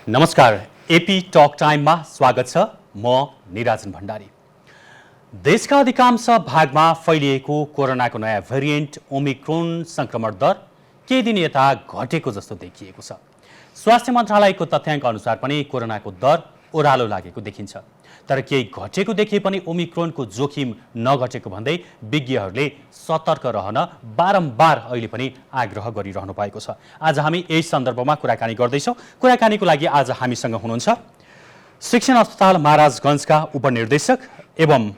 नमस्कार, AP talk टाइममा स्वागत छ। म निराजन भण्डारी। देशका अधिकांश भागमा फैलिएको कोरोनाको नयाँ भेरिएन्ट ओमिक्रोन संक्रमण दर केही दिन यता घटेको जस्तो देखिएको छ। स्वास्थ्य मन्त्रालयको तथ्याङ्क अनुसार पनि कोरोनाको दर ओह्रालो लागेको देखिन्छ। तर केही घटेको देखिए पनि ओमिक्रोनको जोखिम नघटेको भन्दै विज्ञहरूले सतर्क रहन बारम्बार अहिले पनि आग्रह गरिरहनु भएको छ। आज हामी यही सन्दर्भमा कुराकानी गर्दैछौँ। कुराकानीको लागि आज हामीसँग हुनुहुन्छ शिक्षण अस्पताल महाराजगञ्जका उपनिर्देशक एवं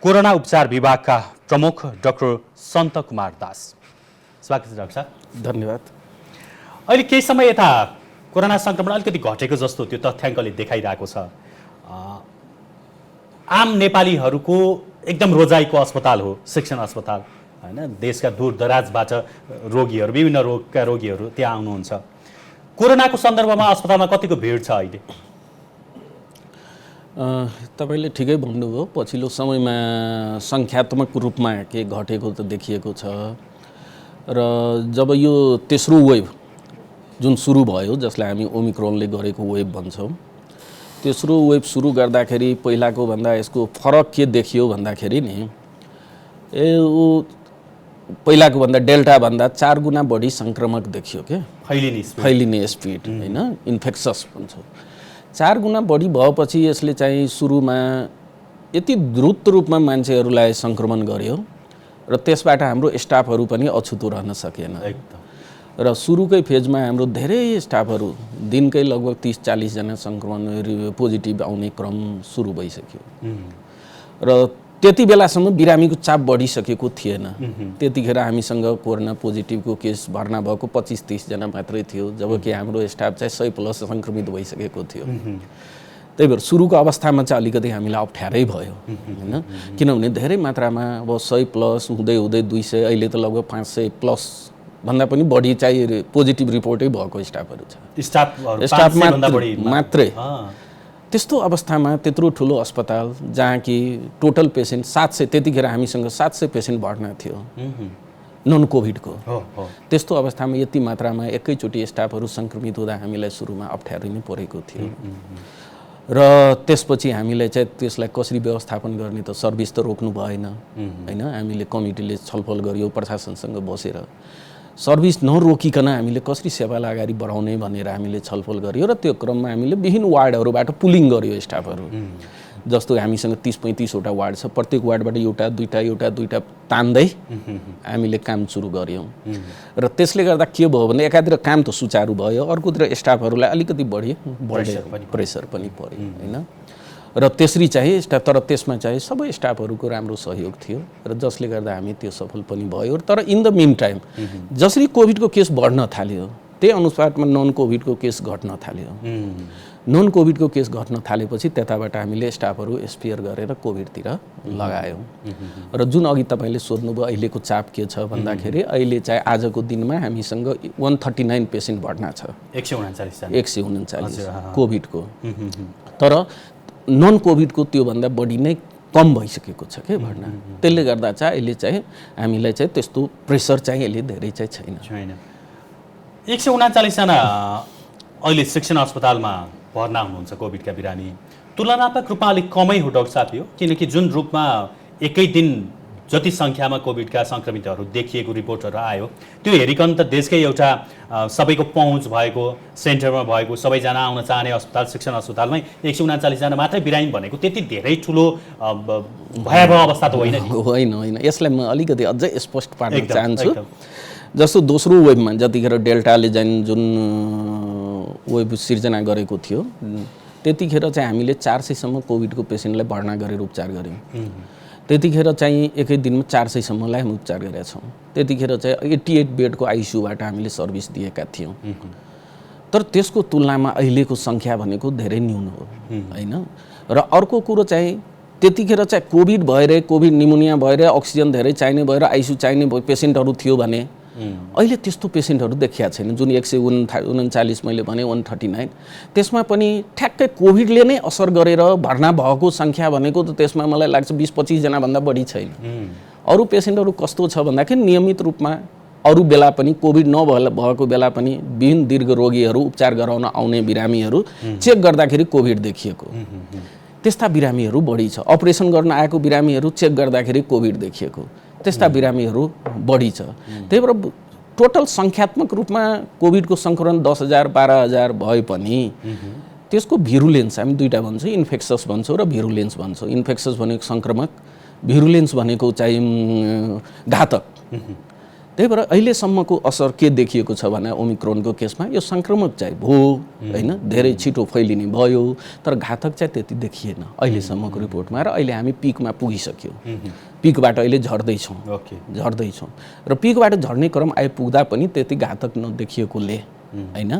कोरोना उपचार विभागका प्रमुख डाक्टर सन्त कुमार दास। स्वागत छ डाक्टर साहब। धन्यवाद। अहिले केही समय यता कोरोना संक्रमण अलिकति घटेको जस्तो त्यो तथ्याङ्कले देखाइरहेको छ। आम नेपालीहरूको एकदम रोजाइको अस्पताल हो शिक्षण अस्पताल, हैन? देशका दूरदराजबाट रोगीहरू, विभिन्न रोगका रोगीहरू त्यहाँ आउनुहुन्छ। कोरोनाको सन्दर्भमा अस्पतालमा कतिको भिड छ अहिले? तपाईले ठिकै भन्नुभयो। पछिल्लो समयमा सङ्ख्यात्मक रूपमा के घटेको त देखिएको छ र जब यो तेस्रो वेभ जुन सुरु भयो, जसलाई हामी ओमिक्रोनले गरेको वेभ भन्छौँ, तेस्रो वेभ सुरु गर्दाखेरि पहिलाको भन्दा यसको फरक के देखियो भन्दाखेरि नि पहिलाको भन्दा डेल्टा भन्दा 4 गुणा बढी संक्रमक देखियो के फैलिने स्पिड, हैन? इन्फेक्सस भन्छौँ। 4 गुणा बढी भएपछि यसले चाहिँ सुरुमा यति द्रुत रूपमा मान्छेहरूलाई सङ्क्रमण गर्यो र त्यसबाट हाम्रो स्टाफहरू पनि अछुतो रहन सकेन। र सुरुकै फेजमा हाम्रो धेरै स्टाफहरू दिनकै लगभग 30-40 जना सङ्क्रमण पोजिटिभ आउने क्रम सुरु भइसक्यो र त्यति बेलासम्म बिरामीको चाप बढिसकेको थिएन। त्यतिखेर हामीसँग कोरोना पोजिटिभको केस भर्ना भएको 25-30 जना मात्रै थियो, जबकि हाम्रो स्टाफ चाहिँ 100+ सङ्क्रमित भइसकेको थियो। त्यही भएर सुरुको अवस्थामा चाहिँ अलिकति हामीलाई अप्ठ्यारै भयो, हैन? किनभने धेरै मात्रामा अब 100+ हुँदै हुँदै 200, अहिले त लगभग 500+ भन्दा पनि बढी चाहिँ पोजिटिभ रिपोर्टै भएको स्टाफहरू छ। स्टाफ मात्रै। त्यस्तो अवस्थामा त्यत्रो ठुलो अस्पताल जहाँ कि टोटल पेसेन्ट 700, त्यतिखेर हामीसँग 700 पेसेन्ट भर्ना थियो नन कोभिडको। त्यस्तो अवस्थामा यति मात्रामा एकैचोटि स्टाफहरू सङ्क्रमित हुँदा हामीलाई सुरुमा अप्ठ्यारो नै परेको थियो र त्यसपछि हामीले चाहिँ त्यसलाई कसरी व्यवस्थापन गर्ने, त सर्भिस त रोक्नु भएन, हैन? हामीले कमिटीले छलफल गर्यो प्रशासनसँग बसेर, सर्भिस नरोकिकन हामीले कसरी सेवालाई अगाडि बढाउने भनेर हामीले छलफल गर्यो र त्यो क्रममा हामीले विभिन्न वार्डहरूबाट पुलिङ गर्यो स्टाफहरू। जस्तो हामीसँग 30-35 वटा वार्ड छ, प्रत्येक वार्डबाट एउटा दुईटा तान्दै हामीले काम सुरु गर्यौँ र त्यसले गर्दा के भयो भने एकातिर काम त सुचारू भयो, अर्कोतिर स्टाफहरूलाई अलिकति बढी प्रेसर पनि पर्यो, हैन? र त्यसरी चाहिँ स्टाफ, तर त्यसमा चाहिँ सबै स्टाफहरूको राम्रो सहयोग थियो र जसले गर्दा हामी त्यो सफल पनि भयो। तर इन द मिन टाइम जसरी कोभिडको केस बढ्न थाल्यो त्यही अनुसारमा नन कोभिडको केस घट्न थाल्यो। नन कोभिडको केस घट्न थालेपछि त्यताबाट हामीले स्टाफहरू स्पेयर गरेर कोभिडतिर लगायौँ र जुन अघि तपाईँले सोध्नुभयो अहिलेको चाप के छ भन्दाखेरि अहिले चाहिँ आजको दिनमा हामीसँग 139 पेसेन्ट भर्ना छ। 139 कोभिडको। तर नन कोभिडको त्योभन्दा बढी नै कम भइसकेको छ के भर्ना। त्यसले गर्दा चाहिँ अहिले चाहिँ हामीलाई चाहिँ त्यस्तो प्रेसर चाहिँ अहिले धेरै चाहिँ छैन। 139 जना अहिले शिक्षण अस्पतालमा भर्ना हुनुहुन्छ कोभिडका बिरामी। तुलनात्मक रूपमा अलिक कमै हो डाक्टर साहब यो, किनकि जुन रूपमा एकै दिन जति सङ्ख्यामा कोभिडका सङ्क्रमितहरू देखिएको रिपोर्टहरू आयो त्यो हेरिकन त देशकै एउटा सबैको पहुँच भएको सेन्टरमा भएको सबैजना आउन चाहने अस्पताल शिक्षण अस्पतालमै 139 जना मात्रै बिरामी भनेको त्यति धेरै ठुलो भयावह अवस्था त होइन। यसलाई म अलिकति अझै स्पष्ट पार्न चाहन्छु। जस्तो दोस्रो वेभमा जतिखेर डेल्टाले जुन वेभ सिर्जना गरेको थियो त्यतिखेर चाहिँ हामीले 400सम्म कोभिडको पेसेन्टलाई भर्ना गरेर उपचार गऱ्यौँ। त्यतिखेर चाहिँ एकै दिनमा 400सम्मलाई हामी उपचार गरेका छौँ। त्यतिखेर चाहिँ 88 बेडको आइसियूबाट हामीले सर्भिस दिएका थियौँ। तर त्यसको तुलनामा अहिलेको सङ्ख्या भनेको धेरै न्यून हो, हैन? र अर्को कुरो चाहिँ त्यतिखेर चाहिँ कोभिड भएर कोभिड निमोनिया भएर अक्सिजन धेरै चाहिने भएर आइसियू चाहिने पेसेन्टहरू थियो भने अहिले त्यस्तो पेसेन्टहरू देखिया छैन। जुन 139 मैले भने 139 त्यसमा पनि ठ्याक्कै कोभिडले नै असर गरेर भर्ना भएको सङ्ख्या भनेको त त्यसमा मलाई लाग्छ 20-25 जना भन्दा बढी छैन। अरू पेसेन्टहरू कस्तो छ भन्दाखेरि नियमित रूपमा अरू बेला पनि कोभिड नभएको बेला पनि विभिन्न दीर्घ रोगीहरू उपचार गराउन आउने बिरामीहरू चेक गर्दाखेरि कोभिड देखिएको, त्यस्ता बिरामीहरू बढी छ। अपरेसन गर्न आएको बिरामीहरू चेक गर्दाखेरि कोभिड देखिएको, त्यस्ता बिरामीहरू बढी छ। त्यही भएर टोटल सङ्ख्यात्मक रूपमा कोभिडको सङ्क्रमण 10,000 12,000 भए पनि त्यसको भिरुलेन्स हामी दुईटा भन्छौँ, इन्फेक्सस भन्छौँ र भिरुलेन्स भन्छौँ। इन्फेक्सस भनेको सङ्क्रमक, भिरुलेन्स भनेको चाहिँ घातक। त्यही भएर अहिलेसम्मको असर के देखिएको छ भने ओमिक्रोनको केसमा यो सङ्क्रमक चाहिँ भयो होइन, धेरै छिटो फैलिने भयो, तर घातक चाहिँ त्यति देखिएन अहिलेसम्मको रिपोर्टमा। र अहिले हामी पिकमा पुगिसक्यौँ, पिकबाट अहिले झर्दैछौँ र पिकबाट झर्ने क्रम आइपुग्दा पनि त्यति घातक नदेखिएकोले होइन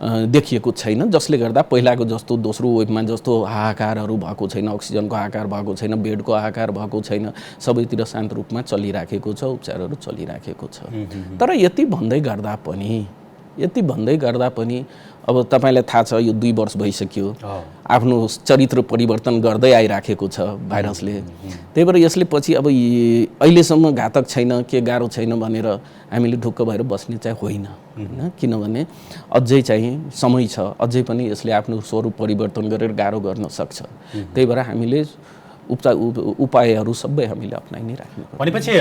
देखिएको छैन, जसले गर्दा पहिलाको जस्तो दोस्रो वेभमा जस्तो हाहाकारहरू भएको छैन, अक्सिजनको हाहाकार भएको छैन, बेडको हाहाकार भएको छैन, सबैतिर शान्त रूपमा चलिराखेको छ, उपचारहरू चलिराखेको छ। तर यति भन्दै गर्दा पनि अब तपाईँलाई थाहा छ यो 2 वर्ष भइसक्यो, आफ्नो चरित्र परिवर्तन गर्दै आइराखेको छ भाइरसले। त्यही भएर यसले पछि अब अहिलेसम्म घातक छैन के गाह्रो छैन भनेर हामीले ढुक्क भएर बस्ने चाहिँ होइन, किनभने अझै चाहिँ समय छ, अझै पनि यसले आफ्नो स्वरूप परिवर्तन गरेर गाह्रो गर्न सक्छ। त्यही भएर हामीले उपायहरू सबै हामीले अप्नाइ नै राख्नु। भनेपछि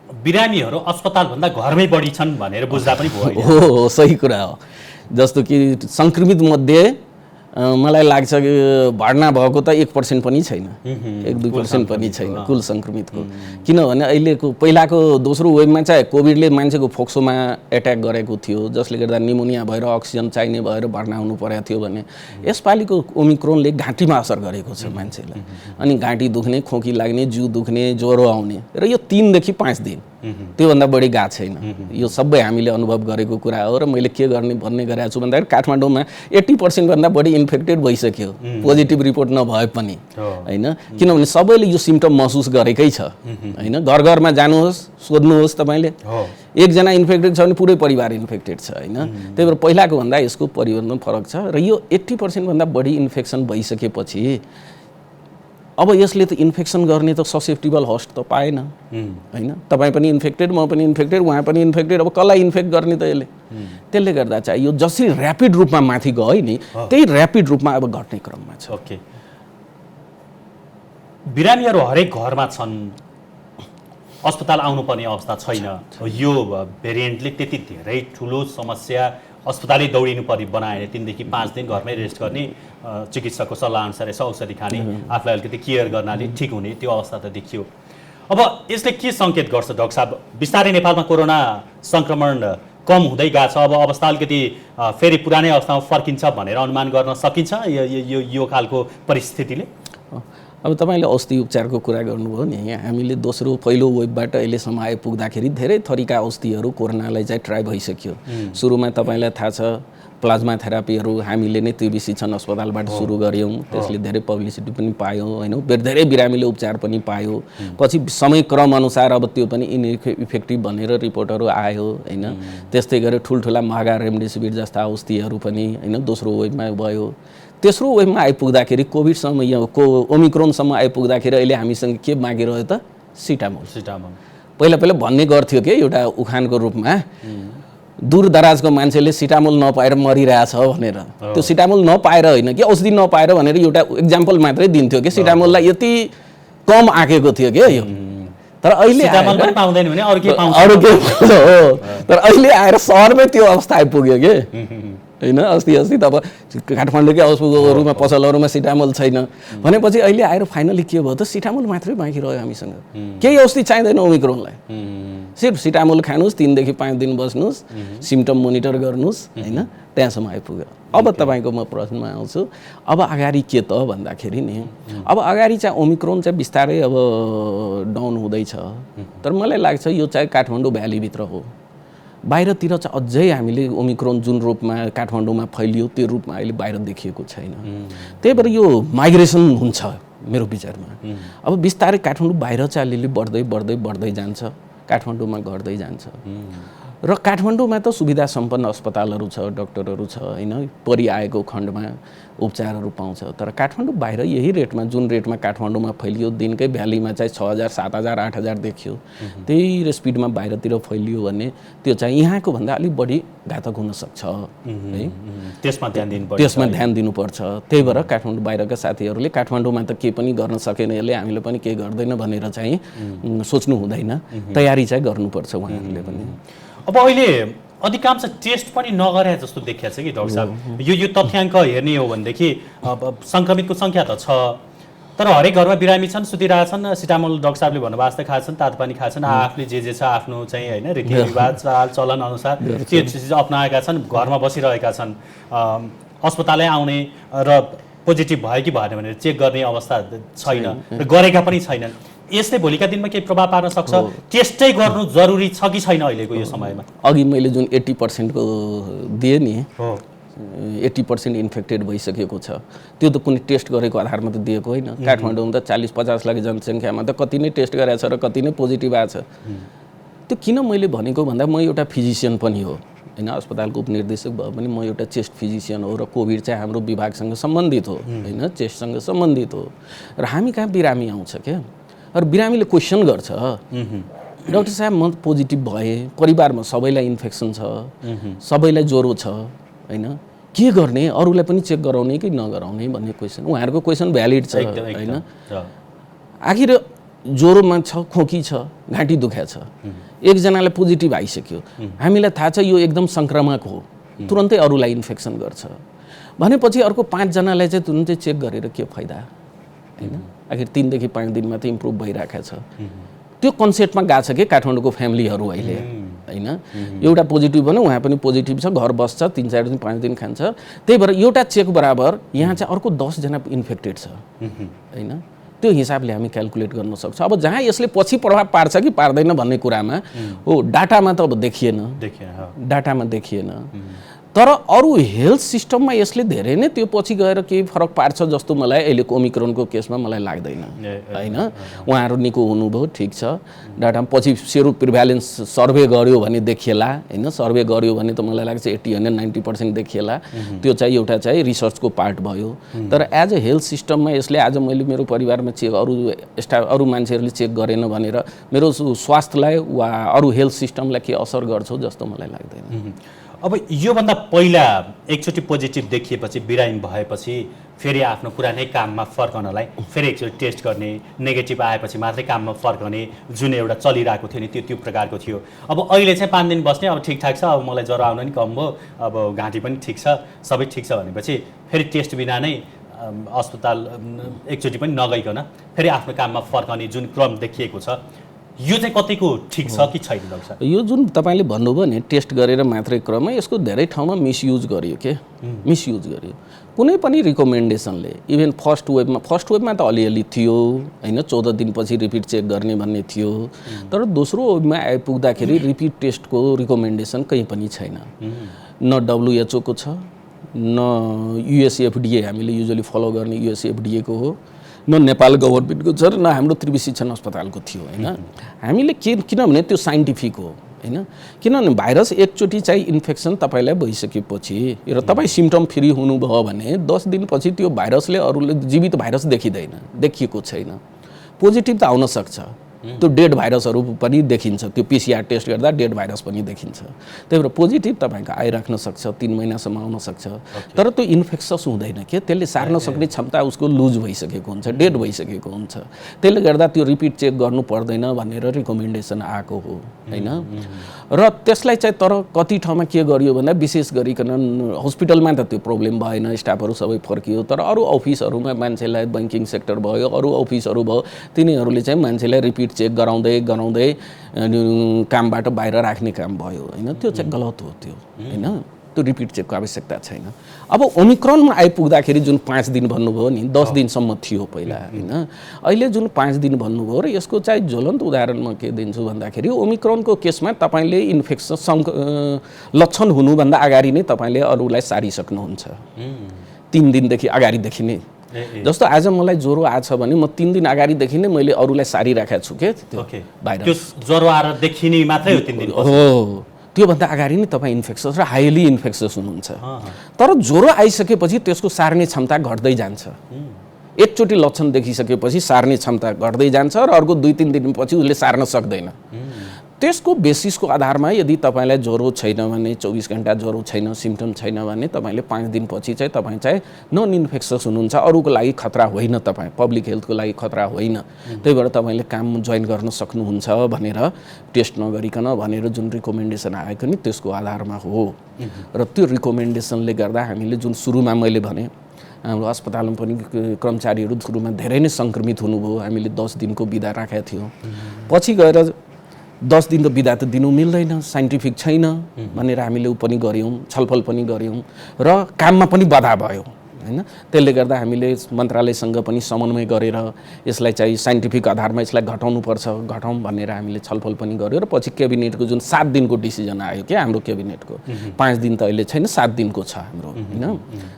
बिरामीहरू अस्पतालभन्दा घरमै बढी छन् भनेर बुझ्दा पनि भयो। हो, सही कुरा हो। जस्तो कि सङ्क्रमित मध्ये मलाई लाग्छ कि भर्ना भएको त 1% पनि छैन, 1-2% पनि छैन कुल सङ्क्रमितको। किनभने अहिलेको पहिलाको दोस्रो वेभमा चाहिँ कोभिडले मान्छेको फोक्सोमा एट्याक गरेको थियो, जसले गर्दा निमोनिया भएर अक्सिजन चाहिने भएर भर्ना हुनु परेको थियो भने यसपालिको ओमिक्रोनले घाँटीमा असर गरेको छ मान्छेलाई। अनि घाँटी दुख्ने, खोकी लाग्ने, जिउ दुख्ने, ज्वरो आउने र यो 3 देखि 5 दिन, त्योभन्दा बढी गएको छैन। यो सबै हामीले अनुभव गरेको कुरा हो। र मैले के गर्ने भन्ने गरेको छु भन्दाखेरि काठमाडौँमा 80% भन्दा बढी इन्फेक्टेड भइसक्यो, पोजिटिभ रिपोर्ट नभए पनि होइन, किनभने सबैले यो सिम्टम महसुस गरेकै छ होइन। घर घरमा जानुहोस्, सोध्नुहोस्, तपाईँले एकजना इन्फेक्टेड छ भने पुरै परिवार इन्फेक्टेड छ होइन। त्यही भएर पहिलाको भन्दा यसको परिवर्तन फरक छ। र यो 80% भन्दा बढी इन्फेक्सन भइसकेपछि अब यसले त इन्फेक्सन गर्ने त ससेप्टेबल होस्ट त पाएन होइन। तपाईँ पनि इन्फेक्टेड, म पनि इन्फेक्टेड, उहाँ पनि इन्फेक्टेड, अब कसलाई इन्फेक्ट गर्ने त यसले? त्यसले गर्दा चाहिँ यो जसरी ऱ्यापिड रूपमा माथि गयो नि त्यही ऱ्यापिड रूपमा अब घट्ने क्रममा छ। ओके, बिरामीहरू हरेक घरमा छन्, अस्पताल आउनुपर्ने अवस्था छैन। यो भेरिएन्टले त्यति धेरै ठुलो समस्या अस्पतालै दौडिनु पर्ने बनाएन। 3 देखि 5 दिन घरमै रेस्ट गर्ने, चिकित्सकको सल्लाह अनुसार यसो औषधि खाने, आफूलाई अलिकति केयर गर्नाले ठिक हुने त्यो अवस्था त देखियो। अब यसले के सङ्केत गर्छ डाक्टर साहब? बिस्तारै नेपालमा कोरोना सङ्क्रमण कम हुँदै गएको छ, अब अवस्था अलिकति फेरि पुरानै अवस्थामा फर्किन्छ भनेर अनुमान गर्न सकिन्छ यो खालको परिस्थितिले? अब तपाईँले औषधि उपचारको कुरा गर्नुभयो नि, हामीले पहिलो वेभबाट अहिलेसम्म आइपुग्दाखेरि धेरै थरीका औषधिहरू कोरोनालाई चाहिँ ट्राई भइसक्यो। सुरुमा तपाईँलाई थाहा छ प्लाज्मा थेरापीहरू हामीले नै TBC अस्पतालबाट सुरु गऱ्यौँ, त्यसले धेरै पब्लिसिटी पनि पायो होइन, धेरै बिरामीले उपचार पनि पायो। पछि समय क्रम अनुसार अब त्यो पनि इनइफेक्टिभ भनेर रिपोर्टहरू आयो होइन। त्यस्तै गरेर ठुल्ठुला महँगा रेमडेसिभिर जस्ता औषधिहरू पनि होइन दोस्रो वेभमा भयो। तेस्रो वेभमा आइपुग्दाखेरि कोभिडसम्म ओमिक्रोनसम्म आइपुग्दाखेरि अहिले हामीसँग के बाँकी रह्यो त? सिटामोल। पहिला भन्ने गर्थ्यो कि एउटा उखानको रूपमा दूर दराजको मान्छेले सिटामोल नपाएर मरिरहेछ भनेर। त्यो सिटामोल नपाएर होइन कि औषधि नपाएर भनेर एउटा इक्जाम्पल मात्रै दिन्थ्यो कि सिटामोललाई यति कम आँकेको थियो कि यो। तर अहिले पाउँदैन भने अरू के पाउँछ हो। तर अहिले आएर सहरमै त्यो अवस्था आइपुग्यो कि होइन। अस्ति त अब काठमाडौँकै अस्पतालहरूमा पसलहरूमा सिटामोल छैन भनेपछि अहिले आएर फाइनली के भयो त? सिटामोल मात्रै बाँकी रह्यो हामीसँग। केही औषधि चाहिँदैन ओमिक्रोनलाई, सिर्फ सिटामोल खानुहोस्, 3 देखि 5 दिन बस्नुहोस्, सिम्टम मोनिटर गर्नुहोस् होइन, त्यहाँसम्म आइपुग्यो। अब तपाईँको म प्रश्नमा आउँछु, अब अगाडि के त भन्दाखेरि नि, अब अगाडि चाहिँ ओमिक्रोन चाहिँ बिस्तारै अब डाउन हुँदैछ। तर मलाई लाग्छ यो चाहिँ काठमाडौँ भ्यालीभित्र हो, बाहिरतिर चाहिँ अझै हामीले ओमिक्रोन जुन रूपमा काठमाडौँमा फैलियो त्यो रूपमा अहिले बाहिर देखिएको छैन। त्यही भएर यो माइग्रेसन हुन्छ मेरो विचारमा। अब बिस्तारै काठमाडौँ बाहिर चाहिँ अलिअलि बढ्दै जान्छ, काठमाडौँमा घट्दै जान्छ। र काठमाडौँमा त सुविधा सम्पन्न अस्पतालहरू छ, डक्टरहरू छ हैन, परिआएको खण्डमा उपचारहरू पाउँछ। तर काठमाडौँ बाहिर यही रेटमा, जुन रेटमा काठमाडौँमा फैलियो, दिनकै भ्यालीमा चाहिँ 6000 7000 8000 देखियो, त्यही स्पिडमा बाहिरतिर फैलियो भने त्यो चाहिँ यहाँको भन्दा अलिक बढी घातक हुन सक्छ है। त्यसमा ध्यान दिनुपर्छ। त्यही भएर काठमाडौँ बाहिरका साथीहरूले काठमाडौँमा त केही पनि गर्न सकेन, यसले हामीले पनि केही गर्दैन भनेर चाहिँ सोच्नु हुँदैन, तयारी चाहिँ गर्नुपर्छ उहाँहरूले पनि। अब अहिले अधिकांश टेस्ट पनि नगरे जस्तो देखिया छ कि डाक्टर साहब। यो तथ्याङ्क हेर्ने हो भनेदेखि सङ्क्रमितको सङ्ख्या त छ, तर हरेक घरमा बिरामी छन्, सुतिरहेछन्, सिटामोल डाक्टर साहबले भन्नुभएको जस्तै खान्छन्, तातो पानी खान्छन्, आफूले जे छ आफ्नो चाहिँ होइन रीतिरिवाज चाल चलन अनुसार त्यो चिज अप्नाएका छन्, घरमा बसिरहेका छन्। अस्पतालै आउने र पोजिटिभ भयो कि भएन भनेर चेक गर्ने अवस्था छैन र गरेका पनि छैनन्। यसले भोलिका दिनमा केही प्रभाव पार्न सक्छ? टेस्टै गर्नु जरुरी छ कि छैन अहिलेको यो समयमा? अघि मैले जुन 80% को दिएँ नि, 80% इन्फेक्टेड भइसकेको छ, त्यो त कुनै टेस्ट गरेको आधारमा त दिएको होइन। काठमाडौँमा त 40-50 लाख जनसङ्ख्यामा त कति नै टेस्ट गरेछ र कति नै पोजिटिभ आएछ। त्यो किन मैले भनेको भन्दा म एउटा फिजिसियन पनि हो हैन, अस्पतालको उपनिर्देशक भए पनि म एउटा चेस्ट फिजिसियन हो र कोभिड चाहिँ हाम्रो विभागसँग सम्बन्धित हो हैन, चेस्टसँग सम्बन्धित हो। र हामी कहाँ बिरामी आउँछ क्या, र बिरामीले क्वेसन गर्छ, डाक्टर साहब म पोजिटिभ भएँ, परिवारमा सबैलाई इन्फेक्सन छ, सबैलाई ज्वरो छ हैन, के गर्ने, अरूलाई पनि चेक गराउने कि नगराउने भन्ने क्वेसन। उहाँहरूको क्वेसन भ्यालिड छ हैन। आखिर ज्वरोमा छ, खोकी छ, घाँटी दुख्या छ, एकजनालाई पोजिटिभ आइसक्यो, हामीलाई थाहा छ यो एकदम सङ्क्रामक हो, तुरन्तै अरूलाई इन्फेक्सन गर्छ भनेपछि अर्को 5 जनालाई चाहिँ तुरन्तै चेक गरेर के फाइदा हैन। आखिर 3 देखि 5 दिनमा त इम्प्रुभ भइरहेको छ। त्यो कन्सेप्टमा गएको छ कि काठमाडौँको फ्यामिलीहरू अहिले हैन। एउटा पोजिटिभ भने उहाँ पनि पोजिटिभ छ, घर बस्छ, 3-4 दिन 5 दिन खान्छ, त्यही भएर एउटा चेक बराबर यहाँ चाहिँ अर्को 10 जना इन्फेक्टेड छ हैन। त्यो हिसाबले हामी क्याल्कुलेट गर्न सक्छौँ। अब जहाँ यसले पछि प्रभाव पार्छ कि पार्दैन भन्ने कुरामा हो, डाटामा त अब देखिएन, डाटामा देखिएन, तर अरू हेल्थ सिस्टममा यसले धेरै नै त्यो पछि गएर केही फरक पार्छ जस्तो मलाई अहिलेको ओमिक्रोनको केसमा मलाई लाग्दैन हैन। उहाँहरू निको हुनुभयो, ठिक छ, डाटामा पछि सेरो प्रिभ्यालेन्स सर्भे गर्यो भने देखिएला हैन, सर्भे गर्यो भने त मलाई लाग्छ 80-90% देखिएला। त्यो चाहिँ एउटा चाहिँ रिसर्चको पार्ट भयो। तर एज अ हेल्थ सिस्टममा यसले आज मैले मेरो परिवारमा चेक अरू मान्छेहरूले चेक गरेन भनेर मेरो स्वास्थ्यलाई वा अरू हेल्थ सिस्टमलाई के असर गर्छ जस्तो मलाई लाग्दैन। अब योभन्दा पहिला एकचोटि पोजिटिभ देखिएपछि, बिरामी भएपछि फेरि आफ्नो पुरानै काममा फर्कनलाई फेरि एकचोटि टेस्ट गर्ने, नेगेटिभ आएपछि मात्रै काममा फर्कने जुन एउटा चलिरहेको थियो नि, त्यो प्रकारको थियो। अब अहिले चाहिँ 5 दिन बस्ने, अब ठिकठाक छ, अब मलाई ज्वरो आउन नि कम भयो, अब घाँटी पनि ठिक छ, सबै ठिक छ भनेपछि फेरि टेस्ट बिना नै अस्पताल एकचोटि पनि नगइकन फेरि आफ्नो काममा फर्कने जुन क्रम देखिएको छ, यो चाहिँ कतिको ठिक छ कि छैन डाक्टर साहब? यो जुन तपाईँले भन्नुभयो नि टेस्ट गरेर मात्रै क्रममा, यसको धेरै ठाउँमा मिसयुज गरियो के, मिसयुज गरियो। कुनै पनि रिकमेन्डेसनले, इभन फर्स्ट वेभमा त अलिअलि थियो हैन, 14 दिनपछि रिपिट चेक गर्ने भन्ने थियो, तर दोस्रो वेभमा आइपुग्दाखेरि रिपिट टेस्टको रिकमेन्डेसन कहीँ पनि छैन। न WHO को छ, न USFDA हामीले युजुअली फलो गर्ने USFDA को हो, न नेपाल गभर्मेन्टको छ, र न हाम्रो त्रिवी शिक्षण अस्पतालको थियो हैन। हामीले किनभने त्यो साइन्टिफिक हो हैन, किनभने भाइरस एकचोटि चाहिँ इन्फेक्सन तपाईँलाई भइसकेपछि र तपाईँ सिम्टम फ्री हुनुभयो भने 10 दिनपछि त्यो भाइरसले अरूले जीवित भाइरस देखिँदैन, देखिएको छैन। पोजिटिभ त आउन सक्छ, त्यो डेड भाइरसहरू पनि देखिन्छ, त्यो PCR टेस्ट गर्दा डेड भाइरस पनि देखिन्छ। त्यही भएर पोजिटिभ तपाईँको आइराख्न सक्छ, 3 महिनासम्म आउन सक्छ, तर त्यो इन्फेक्सस हुँदैन के, त्यसले सार्न सक्ने क्षमता उसको लुज भइसकेको हुन्छ, डेड भइसकेको हुन्छ। त्यसले गर्दा त्यो रिपिट चेक गर्नु पर्दैन भनेर रिकमेन्डेसन आएको हो हैन। र त्यसलाई चाहिँ तर कति ठाउँमा के गरियो भन्दा विशेष गरिकन हस्पिटलमा त त्यो प्रब्लम भएन, स्टाफहरू सबै फर्कियो, तर अरू अफिसहरूमा मान्छेलाई बैंकिङ सेक्टर भयो, अरू अफिसहरू भयो, तिनीहरूले चाहिँ मान्छेलाई रिपिट चेक गराउँदै कामबाट बाहिर राख्ने काम भयो हैन। त्यो चाहिँ गलत हो त्यो हैन, त्यो रिपिट चेकको आवश्यकता छैन। अब ओमिक्रोनमा आइपुग्दाखेरि जुन 5 दिन भन्नुभयो नि, 10 दिनसम्म थियो पहिला हैन, अहिले जुन 5 दिन भन्नुभयो र यसको चाहिँ ज्वलन्त उदाहरण म के दिन्छु भन्दाखेरि ओमिक्रोनको केसमा तपाईँले इन्फेक्सन लक्षण हुनुभन्दा अगाडि नै तपाईँले अरूलाई सारिसक्नुहुन्छ, 3 दिनदेखि अगाडिदेखि नै। जस्तो आज मलाई ज्वरो आछ भने म 3 दिन अगाडिदेखि नै मैले अरूलाई सारिराखेको छु के, त्यो भाइरस त्यो ज्वरो आएर देखिने मात्रै हो 3 दिन हो। त्योभन्दा अगाडि नै तपाईँ इन्फेक्सस र हाइली इन्फेक्सस हुनुहुन्छ। तर ज्वरो आइसकेपछि त्यसको सार्ने क्षमता घट्दै जान्छ। एकचोटि लक्षण देखिसकेपछि सार्ने क्षमता घट्दै जान्छ र अर्को 2-3 दिनपछि उसले सार्न सक्दैन। त्यसको बेसिसको आधारमा यदि तपाईँलाई ज्वरो छैन भने 24 घण्टा ज्वरो छैन, सिम्पटम छैन भने तपाईँले 5 दिनपछि चाहिँ तपाईँ चाहिँ नन इन्फेक्सस हुनुहुन्छ, अरूको लागि खतरा होइन, तपाईँ पब्लिक हेल्थको लागि खतरा होइन, त्यही भएर तपाईँले काम जोइन गर्न सक्नुहुन्छ भनेर टेस्ट नगरिकन भनेर जुन रिकमेन्डेसन आएको नि त्यसको आधारमा हो। र त्यो रिकमेन्डेसनले गर्दा हामीले जुन सुरुमा मैले भने हाम्रो अस्पतालमा पनि कर्मचारीहरू सुरुमा धेरै नै सङ्क्रमित हुनुभयो। हामीले 10 दिनको बिदा राखेका थियौँ। पछि गएर 10 दिनको बिदा त दिनु मिल्दैन, साइन्टिफिक छैन भनेर हामीले पनि गऱ्यौँ, छलफल पनि गऱ्यौँ र काममा पनि बाधा भयो हैन। त्यसले गर्दा हामीले मन्त्रालयसँग पनि समन्वय गरेर यसलाई चाहिँ साइन्टिफिक आधारमा यसलाई घटाउनुपर्छ, घटाउँ भनेर हामीले छलफल पनि गऱ्यौँ र पछि क्याबिनेटको जुन 7 दिनको डिसिजन आयो क्या हाम्रो क्याबिनेटको, 5 दिन त अहिले छैन, 7 दिनको छ हाम्रो हैन।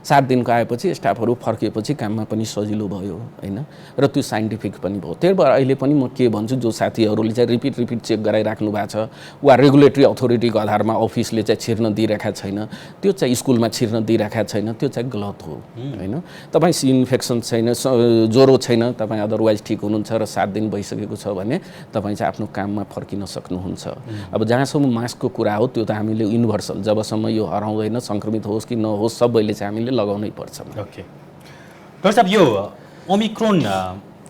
7 दिनको आएपछि स्टाफहरू फर्किएपछि काममा पनि सजिलो भयो हैन र त्यो साइन्टिफिक पनि भयो। त्यही भएर अहिले पनि म के भन्छु, जो साथीहरूले चाहिँ रिपिट चेक गराइराख्नु भएको छ वा रेगुलेटरी अथोरिटीको आधारमा अफिसले चाहिँ छिर्न दिइरहेका छैन, त्यो चाहिँ स्कुलमा छिर्न दिइरहेका छैन, त्यो चाहिँ गलत हो हैन। तपाईँ इन्फेक्सन छैन, ज्वरो छैन, तपाईँ अदरवाइज ठिक हुनुहुन्छ र 7 दिन भइसकेको छ भने तपाईँ चाहिँ आफ्नो काममा फर्किन सक्नुहुन्छ। अब जहाँसम्म मास्कको कुरा हो त्यो त हामीले युनिभर्सल, जबसम्म यो हराउँदैन, सङ्क्रमित होस् कि नहोस् सबैले चाहिँ हामीले लगाउनै पर्छ। ओके डाक्टर साहब, यो ओमिक्रोन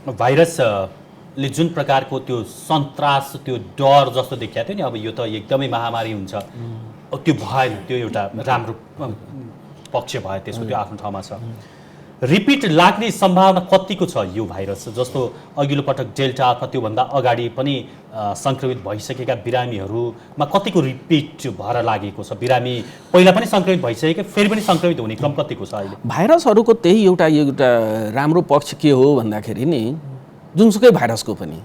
भाइरसले जुन प्रकारको त्यो सन्तास, त्यो डर जस्तो देखिएको थियो नि, अब यो त एकदमै महामारी हुन्छ, त्यो भएन, त्यो एउटा राम्रो पक्ष भयो त्यसको, त्यो आफ्नो ठाउँमा छ। रिपिट लाग्ने सम्भावना कतिको छ यो भाइरस? जस्तो अघिल्लो पटक डेल्टा अथवा त्योभन्दा अगाडि पनि सङ्क्रमित भइसकेका बिरामीहरूमा कतिको रिपिट भएर लागेको छ? बिरामी पहिला पनि सङ्क्रमित भइसकेको फेरि पनि सङ्क्रमित हुने क्रम कतिको छ अहिले? भाइरसहरूको त्यही एउटा राम्रो पक्ष के हो भन्दाखेरि नि, जुनसुकै भाइरसको पनि,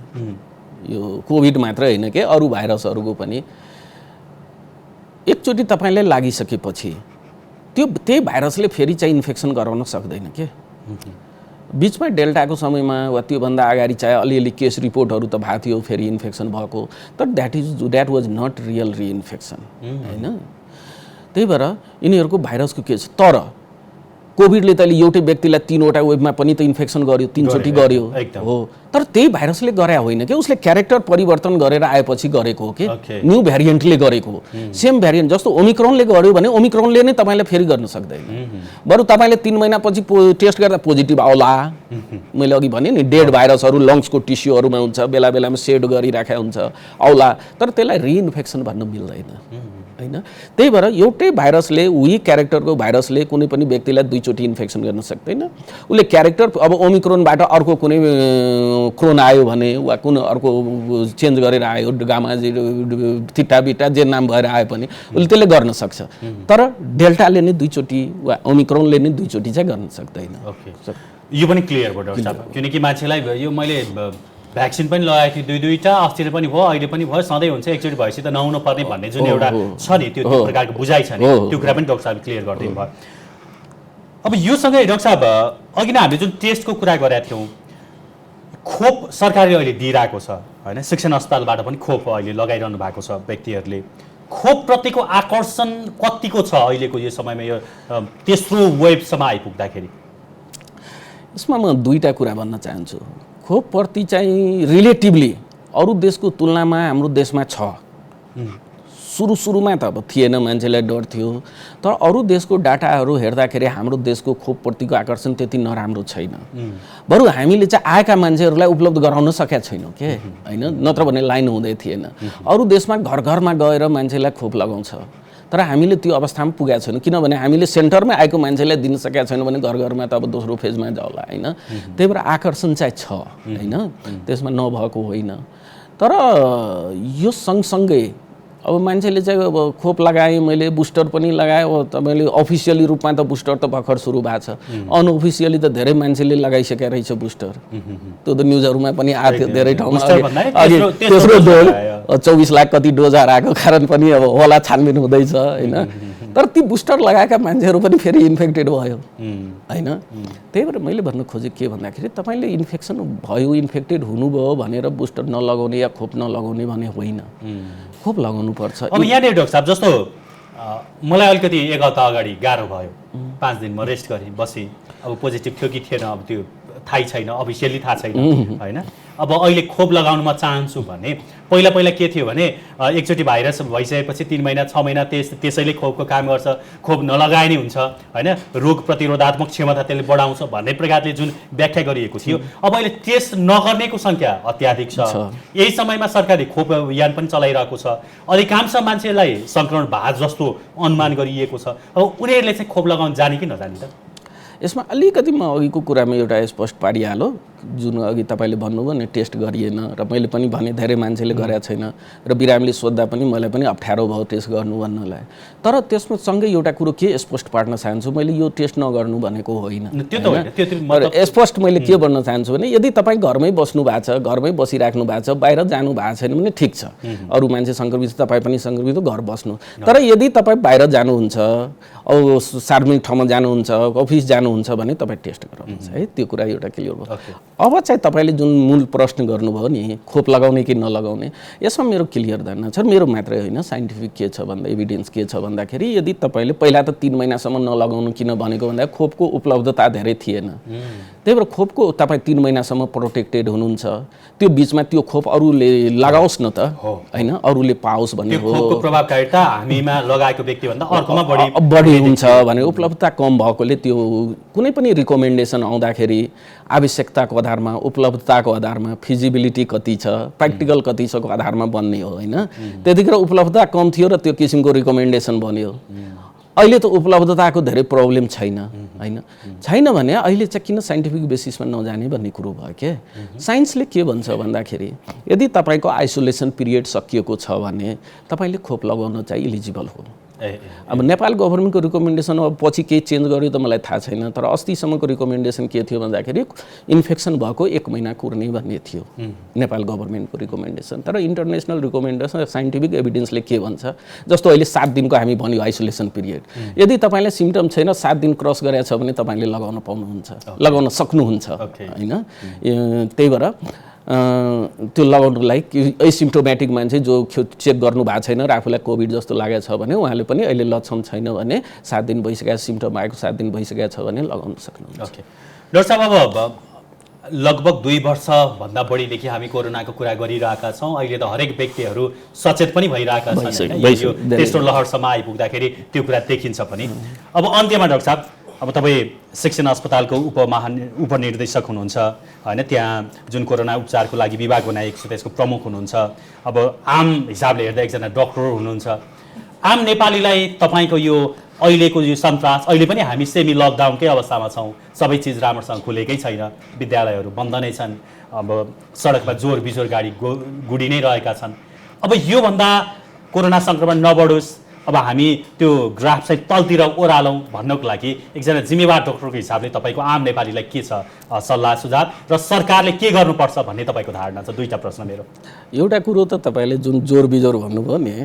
यो कोभिड मात्र होइन के, अरू भाइरसहरूको पनि एकचोटि तपाईँलाई लागिसकेपछि त्यही भाइरसले फेरि चाहिँ इन्फेक्सन गराउन सक्दैन के। बिचमा डेल्टाको समयमा वा त्योभन्दा अगाडि चाहिँ अलिअलि केस रिपोर्टहरू त भएको थियो फेरि इन्फेक्सन भएको, तर द्याट वाज नट रियल रिइन्फेक्सन हैन। त्यही भएर यिनीहरूको भाइरसको के छ, तर कोभिडले त एउटै व्यक्तिलाई 3वटा वेभमा पनि त इन्फेक्सन गर्यो, 3 चोटि गर्यो हो, तर त्यही भाइरसले गरे होइन कि, उसले क्यारेक्टर परिवर्तन गरेर आएपछि गरेको हो कि, न्यू भ्यारिएन्टले गरेको हो। सेम भ्यारिएन्ट जस्तो ओमिक्रोनले गर्यो भने ओमिक्रोनले नै तपाईँलाई फेरि गर्न सक्दैन, बरु तपाईँले 3 महिनापछि टेस्ट गर्दा पोजिटिभ आउला। मैले अघि भने नि डेड भाइरसहरू लङ्सको टिस्युहरूमा हुन्छ, बेला बेलामा सेड गरिराखेको हुन्छ, आउला, तर त्यसलाई रिइन्फेक्सन भन्न मिल्दैन हैन। त्यही भएर एउटै भाइरसले, उही क्यारेक्टरको भाइरसले कुनै पनि व्यक्तिलाई 2 चोटि इन्फेक्सन गर्न सक्दैन। उसले क्यारेक्टर, अब ओमिक्रोनबाट अर्को कुनै क्रोन आयो भने वा कुनै अर्को चेन्ज गरेर आयो, गामा थिटा बिटा जे नाम भएर आयो पनि उसले त्यसले गर्न सक्छ, तर डेल्टाले नै 2 चोटि वा ओमिक्रोनले नै 2 चोटि चाहिँ गर्न सक्दैन। यो पनि क्लियर भयो डाक्टर साहब, किनकि मान्छेलाई यो मैले भ्याक्सिन पनि लगाएको थियो 2-2टा, अस्ति पनि भयो, अहिले पनि भयो, सधैँ हुन्छ, एकचोटि भएपछि त नहुनु पर्ने भन्ने जुन एउटा छ नि, त्यो प्रकारको बुझाइ छ नि, त्यो कुरा पनि डाक्टर साहबले क्लियर गरिदिनु भयो। अब योसँगै डाक्टर साहब, अघि नै हामीले जुन टेस्टको कुरा गरेका थियौँ, खोप सरकारले अहिले दिइरहेको छ होइन, शिक्षण अस्पतालबाट पनि खोप अहिले लगाइरहनु भएको छ व्यक्तिहरूले, खोपप्रतिको आकर्षण कतिको छ अहिलेको यो समयमा, यो तेस्रो वेभसम्म आइपुग्दाखेरि? यसमा म 2टा कुरा भन्न चाहन्छु। खोपप्रति चाहिँ रिलेटिभली अरू देशको तुलनामा हाम्रो देशमा छ। सुरुमा त अब थिएन, मान्छेलाई डर थियो, तर अरू देशको डाटाहरू हेर्दाखेरि हाम्रो देशको खोपप्रतिको आकर्षण त्यति नराम्रो छैन। बरु हामीले चाहिँ आएका मान्छेहरूलाई उपलब्ध गराउन सकेका छैनौँ के हैन, नत्र भने लाइन हुँदै थिएन। अरू देशमा घर घरमा गएर मान्छेलाई खोप लगाउँछ, तर हामीले त्यो अवस्थामा पुगेका छैनौँ, किनभने हामीले सेन्टरमै आएको मान्छेलाई दिन सकेका छैनौँ भने घर घरमा त अब दोस्रो फेजमा जाओला हैन। त्यही भएर आकर्षण चाहिँ छ हैन, त्यसमा नभएको होइन। तर यो सँगसँगै अब मान्छेले चाहिँ अब खोप लगाएँ, मैले बुस्टर पनि लगाएँ, अब तपाईँले अफिसियली रूपमा त बुस्टर त भर्खर सुरु भएको छ, अनअफिसियली त धेरै मान्छेले लगाइसकेका रहेछ बुस्टर, त्यो त न्युजहरूमा पनि आएको थियो धेरै ठाउँमा। अघि तेस्रो डोज 24 लाख कति डोज आएको कारण पनि अब होला छानबिन हुँदैछ हैन। तर ती बुस्टर लगाएका मान्छेहरू पनि फेरि इन्फेक्टेड भयो होइन। त्यही भएर मैले भन्नु खोजेँ के भन्दाखेरि तपाईँले इन्फेक्सन भयो, इन्फेक्टेड हुनुभयो भनेर बुस्टर नलगाउने या खोप नलगाउने भने होइन, खोप लगाउनु पर्छ। अब यहाँनिर डाक्टर साहब जस्तो मलाई अलिकति एक हप्ता अगाडि गाह्रो भयो, 5 दिन म रेस्ट गरेँ, बसेँ। अब पोजिटिभ थियो कि थिएन अब त्यो थाहै छैन, अफिसियली थाहा छैन होइन। अब अहिले खोप लगाउन म चाहन्छु भने पहिला के थियो भने एकचोटि भाइरस भइसकेपछि 3 महिना 6 महिना त्यसैले खोपको काम गर्छ, खोप नलगाए नै हुन्छ होइन, रोग प्रतिरोधात्मक क्षमता त्यसले बढाउँछ भन्ने प्रकारले जुन व्याख्या गरिएको थियो। अब अहिले टेस्ट नगर्नेको सङ्ख्या अत्याधिक छ। यही समयमा सरकारले खोप अभियान पनि चलाइरहेको छ, अधिकांश मान्छेलाई सङ्क्रमण भए जस्तो अनुमान गरिएको छ। अब उनीहरूले चाहिँ खोप लगाउन जाने कि नजाने त? यसमा अलिकति म अघिको कुरामा एउटा स्पष्ट पारिहाल्यो, जुन अघि तपाईँले भन्नुभयो नि टेस्ट गरिएन, र मैले पनि भने धेरै मान्छेले गरेका छैन, र बिरामीले सोद्धा पनि मलाई पनि अप्ठ्यारो भयो टेस्ट गर्नु भन्नलाई। तर त्यसमा सँगै एउटा कुरो के स्पष्ट पार्न चाहन्छु, मैले यो टेस्ट नगर्नु भनेको होइन। स्पष्ट मैले के भन्न चाहन्छु भने यदि तपाईँ घरमै बस्नु भएको छ, घरमै बसिराख्नु भएको छ, बाहिर जानु भएको छैन भने ठिक छ, अरू मान्छे सङ्क्रमित तपाईँ पनि सङ्क्रमित घर बस्नु। तर यदि तपाईँ बाहिर जानुहुन्छ, अब सार्वजनिक ठाउँमा जानुहुन्छ, अफिस जानुहुन्छ भने तपाईँ टेस्ट गराउनुहोस् है, त्यो कुरा एउटा क्लियर भयो। अब चाहिँ तपाईँले जुन मूल प्रश्न गर्नुभयो नि खोप लगाउने कि नलगाउने, यसमा मेरो क्लियर धारणा छ। मेरो मात्रै होइन, साइन्टिफिक के छ भन्दा एभिडेन्स के छ भन्दाखेरि यदि तपाईँले पहिला त 3 महिनासम्म नलगाउनु किन भनेको भन्दा खोपको उपलब्धता धेरै थिएन। त्यही भएर खोपको तपाईँ 3 महिनासम्म प्रोटेक्टेड हुनुहुन्छ, त्यो बिचमा त्यो खोप अरूले लगाओस् न त होइन, अरूले पाओस् भन्ने हो। खोपको प्रभावकारिता हामीमा लगाएको व्यक्तिभन्दा अर्कोमा बढी हुन्छ भने उपलब्धता कम भएकोले त्यो कुनै पनि रिकमेन्डेसन आउँदाखेरि आवश्यकताको आधारमा, उपलब्धताको आधारमा, फिजिबिलिटी कति छ, प्र्याक्टिकल कति छको आधारमा बन्ने हो होइन। त्यतिखेर उपलब्धता कम थियो र त्यो किसिमको रिकमेन्डेसन बन्यो। अहिले त उपलब्धताको धेरै प्रब्लम छैन होइन, छैन भने अहिले चाहिँ किन साइन्टिफिक बेसिसमा नजाने भन्ने कुरो भयो के। साइन्सले के भन्छ भन्दाखेरि यदि तपाईँको आइसोलेसन पिरियड सकिएको छ भने तपाईँले खोप लगाउन चाहिँ इलिजिबल हो। अब नेपाल गभर्मेन्टको रिकमेन्डेसन अब पछि केही चेन्ज गर्यो त मलाई थाहा छैन, तर अस्तिसम्मको रिकमेन्डेसन के थियो भन्दाखेरि इन्फेक्सन भएको 1 महिना कुर्ने भन्ने थियो नेपाल गभर्मेन्टको रिकमेन्डेसन। तर इन्टरनेसनल रिकमेन्डेसन साइन्टिफिक एभिडेन्सले के भन्छ, जस्तो अहिले 7 दिनको हामी भन्यो आइसोलेसन पिरियड, यदि तपाईँलाई सिम्टम छैन 7 दिन क्रस गरेको छ भने तपाईँले लगाउन पाउनुहुन्छ, लगाउन सक्नुहुन्छ होइन। त्यही भएर त्यो लगाउनुलाई एसिम्टोमेटिक मान्छे जो चेक गर्नु भएको छैन र आफूलाई कोभिड जस्तो लागेको छ भने उहाँले पनि अहिले लक्षण छैन भने 7 दिन भइसकेको सिम्टम आएको 7 दिन भइसकेको छ भने लगाउन सक्नुहुन्छ। डाक्टर साहब अब लगभग 2 वर्षभन्दा बढीदेखि हामी कोरोनाको कुरा गरिरहेका छौँ। अहिले त हरेक व्यक्तिहरू सचेत पनि भइरहेका छन्, यो तेस्रो लहरसम्म आइपुग्दाखेरि त्यो कुरा देखिन्छ पनि। अब अन्त्यमा डाक्टर साहब, अब तपाईँ शिक्षण अस्पतालको उपनिर्देशक हुनुहुन्छ होइन, त्यहाँ जुन कोरोना उपचारको लागि विभाग बनाइएको छ त्यसको प्रमुख हुनुहुन्छ। अब आम हिसाबले हेर्दा एकजना डक्टर हुनुहुन्छ। आम नेपालीलाई तपाईँको यो अहिलेको यो सन्तास, अहिले पनि हामी सेमी लकडाउनकै अवस्थामा छौँ, सबै चिज राम्रोसँग खुलेकै छैन, विद्यालयहरू बन्द नै छन्, अब सडकमा जोर बिजोर गाडी गुडी नै रहेका छन्। अब योभन्दा कोरोना सङ्क्रमण नबढोस्, अब हामी त्यो ग्राफ चाहिँ तलतिर ओह्रालौँ भन्नको लागि एकजना जिम्मेवार डक्टरको हिसाबले तपाईँको आम नेपालीलाई के छ सल्लाह सुझाव, र सरकारले के गर्नुपर्छ भन्ने तपाईँको धारणा छ? 2टा प्रश्न मेरो। एउटा कुरो त तपाईँले जुन जोर बिजोर भन्नुभयो नि,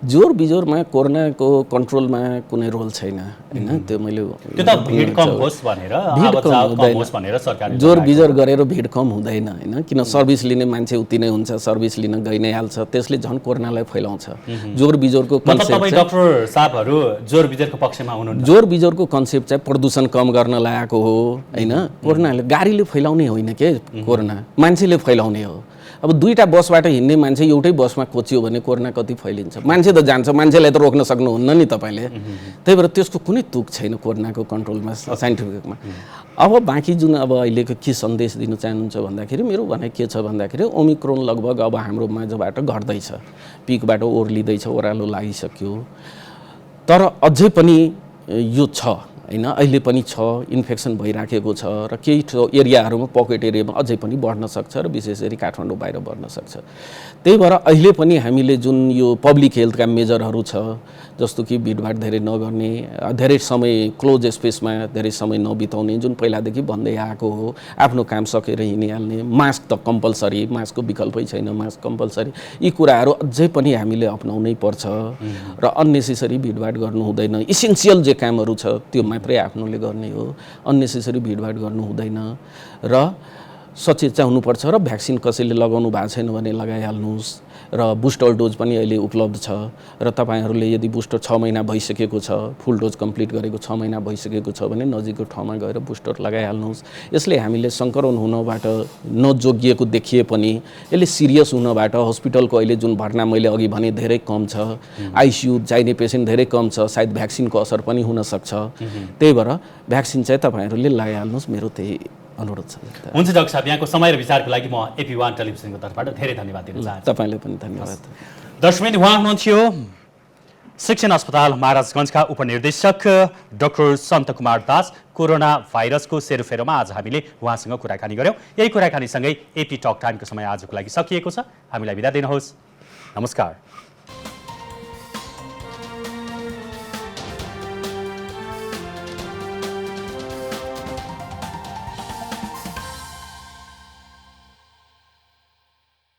जोर बिजोरमा कोरोनाको कन्ट्रोलमा कुनै रोल छैन होइन। त्यो मैले त्यो त भिड कम होस् भनेर सरकारले जोर बिजोर गरेर भिड कम हुँदैन होइन, किन सर्भिस लिने मान्छे उति नै हुन्छ, सर्भिस लिन गइ नै हाल्छ, त्यसले झन् कोरोनालाई फैलाउँछ। जोर बिजोरको कन्सेप्ट, डाक्टर साहबहरू जोर बिजोरको पक्षमा हुनुहुन्छ? जोर बिजोरको कन्सेप्ट चाहिँ प्रदूषण कम गर्न लागेको हो होइन। कोरोनाले गाडीले फैलाउने होइन के, कोरोना मान्छेले फैलाउने हो। अब 2टा बसबाट हिँड्ने मान्छे एउटै बसमा कोचियो भने कोरोना कति फैलिन्छ? मान्छे त जान्छ, मान्छेलाई त रोक्न सक्नुहुन्न नि तपाईँले। त्यही भएर त्यसको कुनै तुक छैन कोरोनाको कन्ट्रोलमा साइन्टिफिकमा। अब बाँकी जुन अब अहिलेको के सन्देश दिन चाहनुहुन्छ भन्दाखेरि मेरो भनाइ के छ भन्दाखेरि ओमिक्रोन लगभग अब हाम्रो माझबाट घट्दैछ, पिकबाट ओर्लिँदैछ, ओह्रालो लागिसक्यो, तर अझै पनि यो छ होइन, अहिले पनि छ, इन्फेक्सन भइराखेको छ र केही एरियाहरूमा पकेट एरियामा अझै पनि बढ्न सक्छ र विशेष गरी काठमाडौँ बाहिर बढ्न सक्छ। त्यही भएर अहिले पनि हामीले जुन यो पब्लिक हेल्थका मेजरहरू छ जस्तो कि भिडभाड धेरै नगर्ने, धेरै समय क्लोज स्पेसमा धेरै समय नबिताउने, जुन पहिलादेखि भन्दै आएको हो, आफ्नो काम सकेर हिँडिहाल्ने, मास्क त कम्पलसरी, मास्कको विकल्पै छैन, मास्क कम्पलसरी, यी कुराहरू अझै पनि हामीले अपनाउनै पर्छ र अननेसेसरी भिडभाड गर्नु हुँदैन। इसेन्सियल जे कामहरू छ त्यो मात्रै आफ्नोले गर्ने हो, अननेसेसरी भिडभाड गर्नु हुँदैन र सचेत चाहिँ हुनुपर्छ र भ्याक्सिन कसैले लगाउनु भएको छैन भने लगाइहाल्नुहोस् र बुस्टर डोज पनि अहिले उपलब्ध छ र तपाईँहरूले यदि बुस्टर 6 महिना भइसकेको छ, फुल डोज कम्प्लिट गरेको 6 महिना भइसकेको छ भने नजिकको ठाउँमा गएर बुस्टर लगाइहाल्नुहोस्। यसले हामीले सङ्क्रमण हुनबाट नजोगिएको देखिए पनि यसले सिरियस हुनबाट हस्पिटलको अहिले जुन भर्ना मैले अघि भने धेरै कम छ, आइसियू चाहिने पेसेन्ट धेरै कम छ, सायद भ्याक्सिनको असर पनि हुनसक्छ। त्यही भएर भ्याक्सिन चाहिँ तपाईँहरूले लगाइहाल्नुहोस्, मेरो त्यही अनुरोध छ। हुन्छ डाक्टर साहब, यहाँको समय र विचारको लागि म AP1 टेलिभिजनको तर्फबाट धेरै धन्यवाद दिन चाहन्छु। तपाईँले पनि धन्यवाद। दर्शकवृन्द, उहाँ हुनुहुन्थ्यो शिक्षण अस्पताल महाराजगञ्जका उपनिर्देशक डाक्टर सन्त कुमार दास। कोरोना भाइरसको सेरोफेरोमा आज हामीले उहाँसँग कुराकानी गऱ्यौँ। यही कुराकानीसँगै AP टक टाइमको समय आजको लागि सकिएको छ। हामीलाई बिदा दिनुहोस्। नमस्कार।